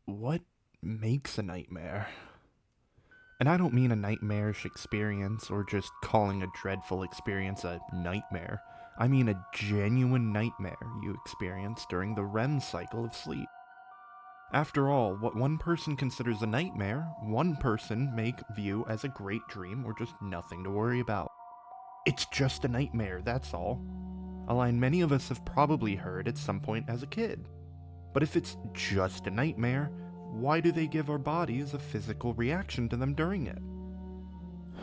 What makes a nightmare? And I don't mean a nightmarish experience or just calling a dreadful experience a nightmare. I mean a genuine nightmare you experience during the REM cycle of sleep. After all, what one person considers a nightmare, one person may view as a great dream or just nothing to worry about. It's just a nightmare, that's all. A line many of us have probably heard at some point as a kid. But if it's just a nightmare, why do they give our bodies a physical reaction to them during it?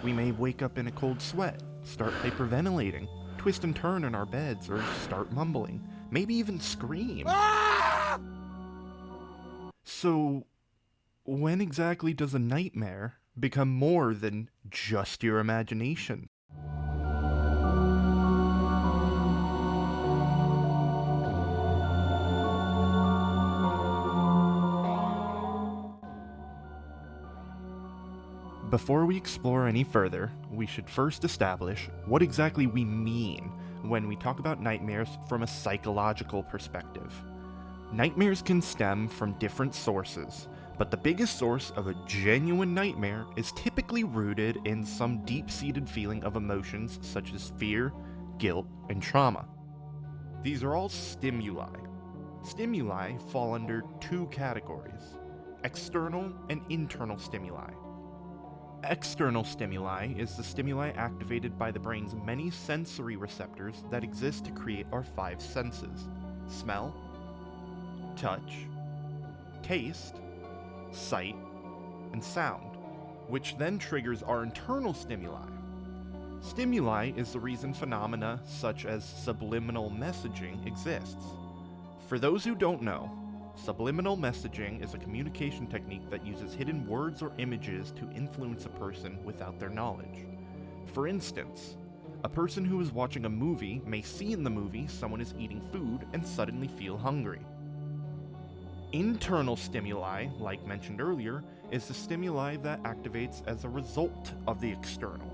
We may wake up in a cold sweat, start hyperventilating, twist and turn in our beds, or start mumbling, maybe even scream. So, when exactly does a nightmare become more than just your imagination? Before we explore any further, we should first establish what exactly we mean when we talk about nightmares from a psychological perspective. Nightmares can stem from different sources, but the biggest source of a genuine nightmare is typically rooted in some deep-seated feeling of emotions such as fear, guilt, and trauma. These are all stimuli. Stimuli fall under two categories: external and internal stimuli. External stimuli is the stimuli activated by the brain's many sensory receptors that exist to create our five senses: smell, touch, taste, sight, and sound, which then triggers our internal stimuli. Stimuli is the reason phenomena such as subliminal messaging exists. For those who don't know, subliminal messaging is a communication technique that uses hidden words or images to influence a person without their knowledge. For instance, a person who is watching a movie may see in the movie someone is eating food and suddenly feel hungry. Internal stimuli, like mentioned earlier, is the stimuli that activates as a result of the external.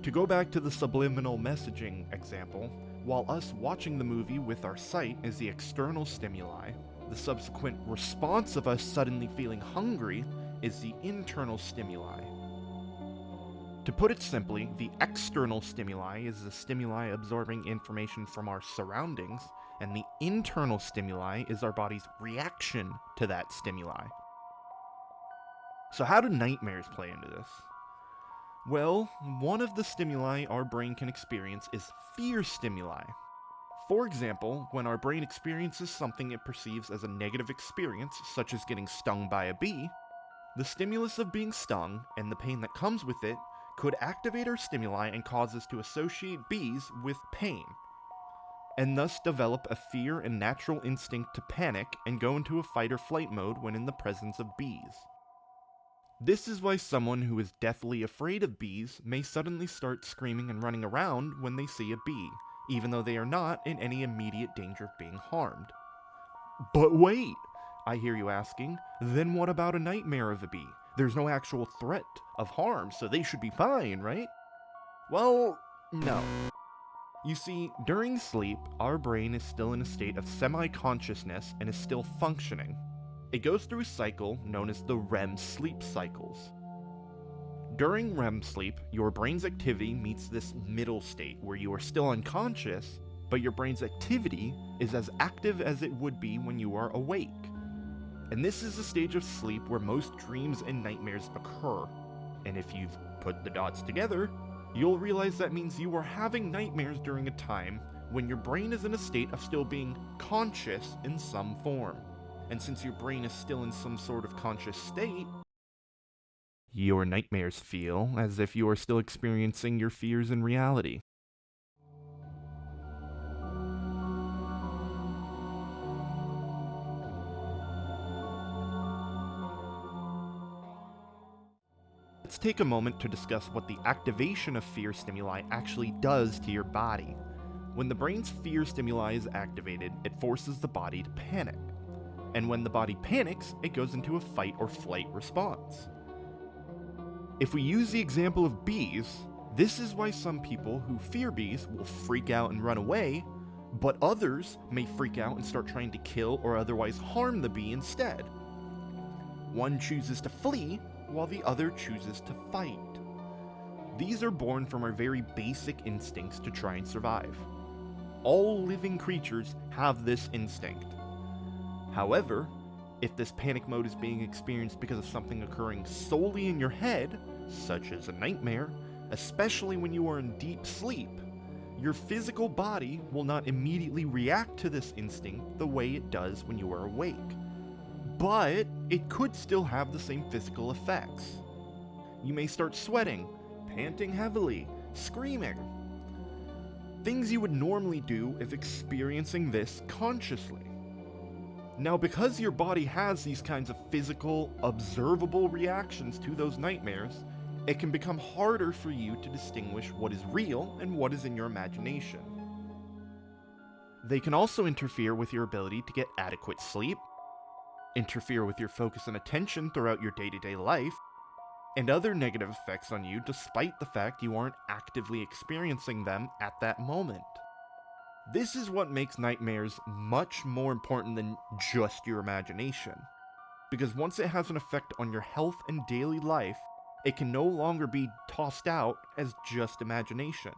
To go back to the subliminal messaging example, while us watching the movie with our sight is the external stimuli, the subsequent response of us suddenly feeling hungry is the internal stimuli. To put it simply, the external stimuli is the stimuli absorbing information from our surroundings, and the internal stimuli is our body's reaction to that stimuli. So how do nightmares play into this? Well, one of the stimuli our brain can experience is fear stimuli. For example, when our brain experiences something it perceives as a negative experience, such as getting stung by a bee, the stimulus of being stung and the pain that comes with it could activate our stimuli and cause us to associate bees with pain, and thus develop a fear and natural instinct to panic and go into a fight or flight mode when in the presence of bees. This is why someone who is deathly afraid of bees may suddenly start screaming and running around when they see a bee, even though they are not in any immediate danger of being harmed. But wait, I hear you asking, then what about a nightmare of a bee? There's no actual threat of harm, so they should be fine, right? Well, no. You see, during sleep, our brain is still in a state of semi-consciousness and is still functioning. It goes through a cycle known as the REM sleep cycles. During REM sleep, your brain's activity meets this middle state where you are still unconscious, but your brain's activity is as active as it would be when you are awake. And this is the stage of sleep where most dreams and nightmares occur. And if you've put the dots together, you'll realize that means you are having nightmares during a time when your brain is in a state of still being conscious in some form. And since your brain is still in some sort of conscious state, your nightmares feel as if you are still experiencing your fears in reality. Let's take a moment to discuss what the activation of fear stimuli actually does to your body. When the brain's fear stimuli is activated, it forces the body to panic. And when the body panics, it goes into a fight or flight response. If we use the example of bees, this is why some people who fear bees will freak out and run away, but others may freak out and start trying to kill or otherwise harm the bee instead. One chooses to flee, while the other chooses to fight. These are born from our very basic instincts to try and survive. All living creatures have this instinct. However, if this panic mode is being experienced because of something occurring solely in your head, such as a nightmare, especially when you are in deep sleep, your physical body will not immediately react to this instinct the way it does when you are awake. But it could still have the same physical effects. You may start sweating, panting heavily, screaming. Things you would normally do if experiencing this consciously. Now, because your body has these kinds of physical, observable reactions to those nightmares, it can become harder for you to distinguish what is real and what is in your imagination. They can also interfere with your ability to get adequate sleep, interfere with your focus and attention throughout your day-to-day life, and other negative effects on you despite the fact you aren't actively experiencing them at that moment. This is what makes nightmares much more important than just your imagination, because once it has an effect on your health and daily life, it can no longer be tossed out as just imagination.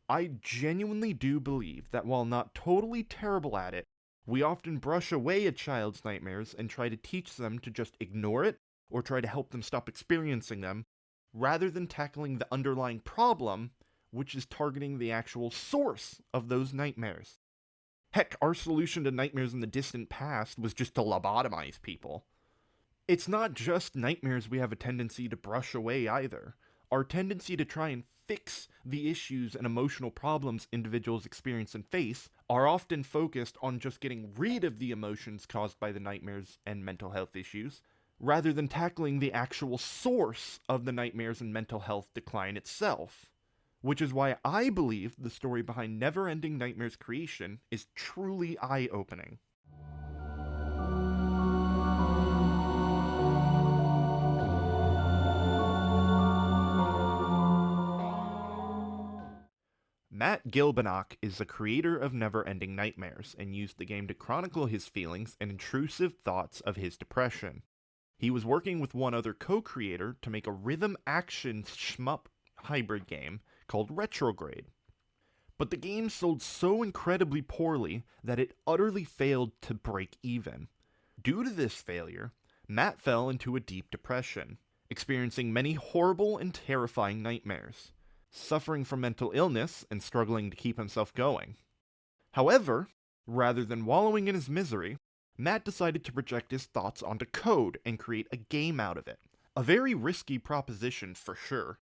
I genuinely do believe that while not totally terrible at it, we often brush away a child's nightmares and try to teach them to just ignore it or try to help them stop experiencing them, rather than tackling the underlying problem, which is targeting the actual source of those nightmares. Heck, our solution to nightmares in the distant past was just to lobotomize people. It's not just nightmares we have a tendency to brush away either. Our tendency to try and fix the issues and emotional problems individuals experience and face are often focused on just getting rid of the emotions caused by the nightmares and mental health issues, rather than tackling the actual source of the nightmares and mental health decline itself. Which is why I believe the story behind Neverending Nightmare's creation is truly eye-opening. Matt Gilbanock is the creator of Neverending Nightmares and used the game to chronicle his feelings and intrusive thoughts of his depression. He was working with one other co-creator to make a rhythm-action shmup hybrid game called Retrograde. But the game sold so incredibly poorly that it utterly failed to break even. Due to this failure, Matt fell into a deep depression, experiencing many horrible and terrifying nightmares, suffering from mental illness and struggling to keep himself going. However, rather than wallowing in his misery, Matt decided to project his thoughts onto code and create a game out of it. A very risky proposition for sure.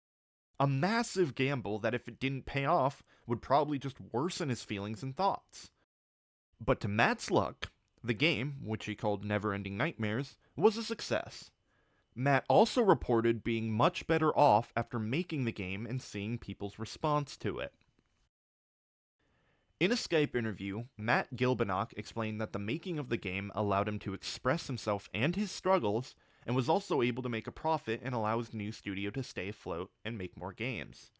A massive gamble that if it didn't pay off, would probably just worsen his feelings and thoughts. But to Matt's luck, the game, which he called Neverending Nightmares, was a success. Matt also reported being much better off after making the game and seeing people's response to it. In a Skype interview, Matt Gilbanock explained that the making of the game allowed him to express himself and his struggles, and was also able to make a profit and allow his new studio to stay afloat and make more games.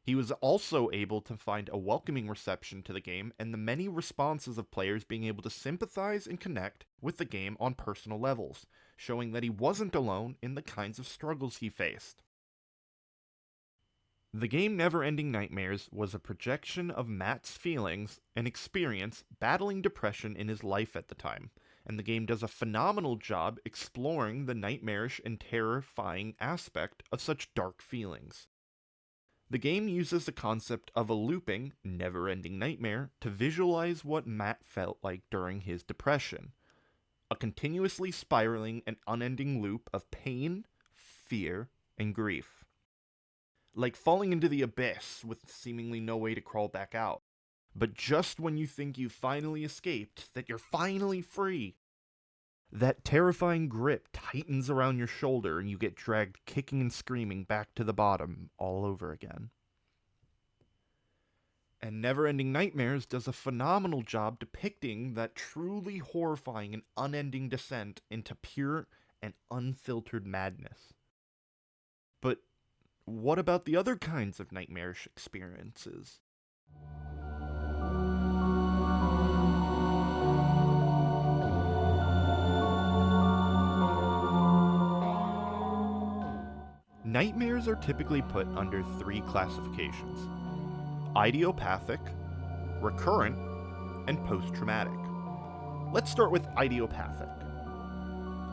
He was also able to find a welcoming reception to the game and the many responses of players being able to sympathize and connect with the game on personal levels, showing that he wasn't alone in the kinds of struggles he faced. The game Neverending Nightmares was a projection of Matt's feelings and experience battling depression in his life at the time, and the game does a phenomenal job exploring the nightmarish and terrifying aspect of such dark feelings. The game uses the concept of a looping, never-ending nightmare to visualize what Matt felt like during his depression. A continuously spiraling and unending loop of pain, fear, and grief. Like falling into the abyss with seemingly no way to crawl back out. But just when you think you've finally escaped, that you're finally free, that terrifying grip tightens around your shoulder and you get dragged kicking and screaming back to the bottom all over again. And Neverending Nightmares does a phenomenal job depicting that truly horrifying and unending descent into pure and unfiltered madness. But what about the other kinds of nightmarish experiences? Nightmares are typically put under 3 classifications: idiopathic, recurrent, and post-traumatic. Let's start with idiopathic.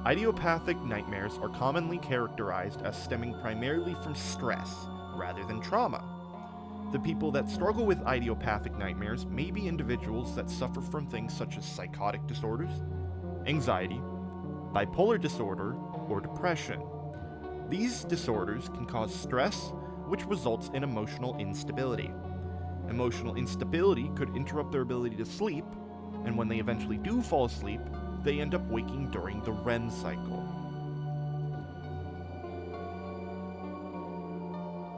Idiopathic nightmares are commonly characterized as stemming primarily from stress rather than trauma. The people that struggle with idiopathic nightmares may be individuals that suffer from things such as psychotic disorders, anxiety, bipolar disorder, or depression. These disorders can cause stress, which results in emotional instability. Emotional instability could interrupt their ability to sleep, and when they eventually do fall asleep, they end up waking during the REM cycle.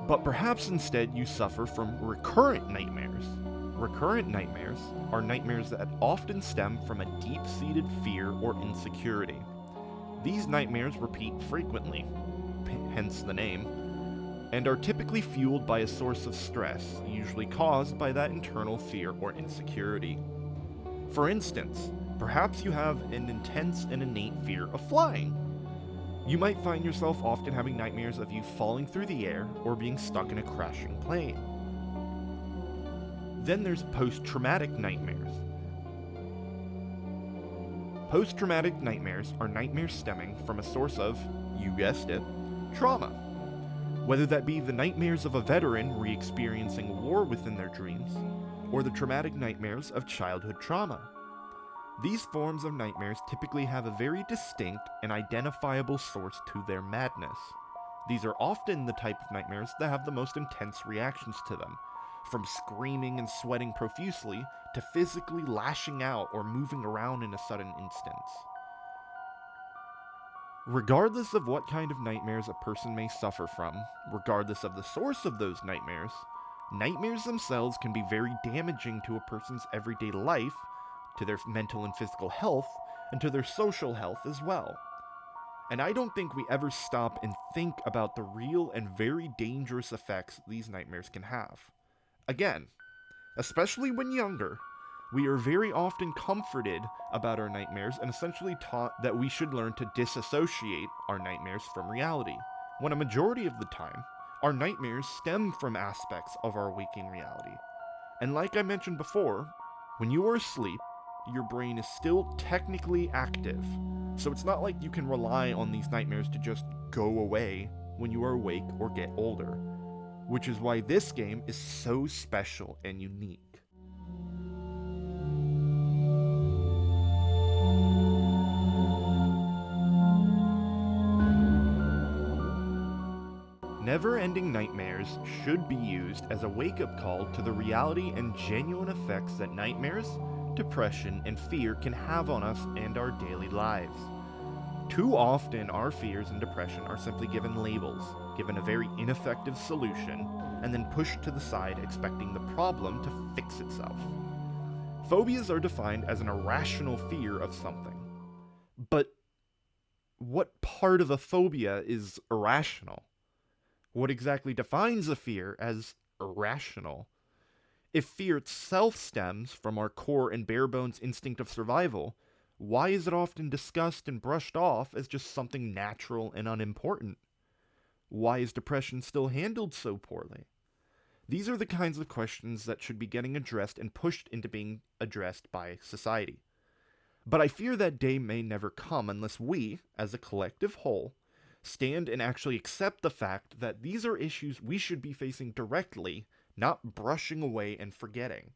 But perhaps instead you suffer from recurrent nightmares. Recurrent nightmares are nightmares that often stem from a deep-seated fear or insecurity. These nightmares repeat frequently, hence the name, and are typically fueled by a source of stress, usually caused by that internal fear or insecurity. For instance, perhaps you have an intense and innate fear of flying. You might find yourself often having nightmares of you falling through the air or being stuck in a crashing plane. Then there's post-traumatic nightmares. Post-traumatic nightmares are nightmares stemming from a source of, you guessed it, trauma. Whether that be the nightmares of a veteran re-experiencing war within their dreams, or the traumatic nightmares of childhood trauma. These forms of nightmares typically have a very distinct and identifiable source to their madness. These are often the type of nightmares that have the most intense reactions to them, from screaming and sweating profusely to physically lashing out or moving around in a sudden instance. Regardless of what kind of nightmares a person may suffer from, regardless of the source of those nightmares, nightmares themselves can be very damaging to a person's everyday life, to their mental and physical health, and to their social health as well. And I don't think we ever stop and think about the real and very dangerous effects these nightmares can have. Again, especially when younger, we are very often comforted about our nightmares and essentially taught that we should learn to disassociate our nightmares from reality, when a majority of the time, our nightmares stem from aspects of our waking reality. And like I mentioned before, when you are asleep, your brain is still technically active, so it's not like you can rely on these nightmares to just go away when you are awake or get older, which is why this game is so special and unique. Neverending Nightmares should be used as a wake-up call to the reality and genuine effects that nightmares, depression, and fear can have on us and our daily lives. Too often, our fears and depression are simply given labels, given a very ineffective solution, and then pushed to the side expecting the problem to fix itself. Phobias are defined as an irrational fear of something. But what part of a phobia is irrational? What exactly defines a fear as irrational? If fear itself stems from our core and bare-bones instinct of survival, why is it often discussed and brushed off as just something natural and unimportant? Why is depression still handled so poorly? These are the kinds of questions that should be getting addressed and pushed into being addressed by society. But I fear that day may never come unless we, as a collective whole, stand and actually accept the fact that these are issues we should be facing directly, not brushing away and forgetting.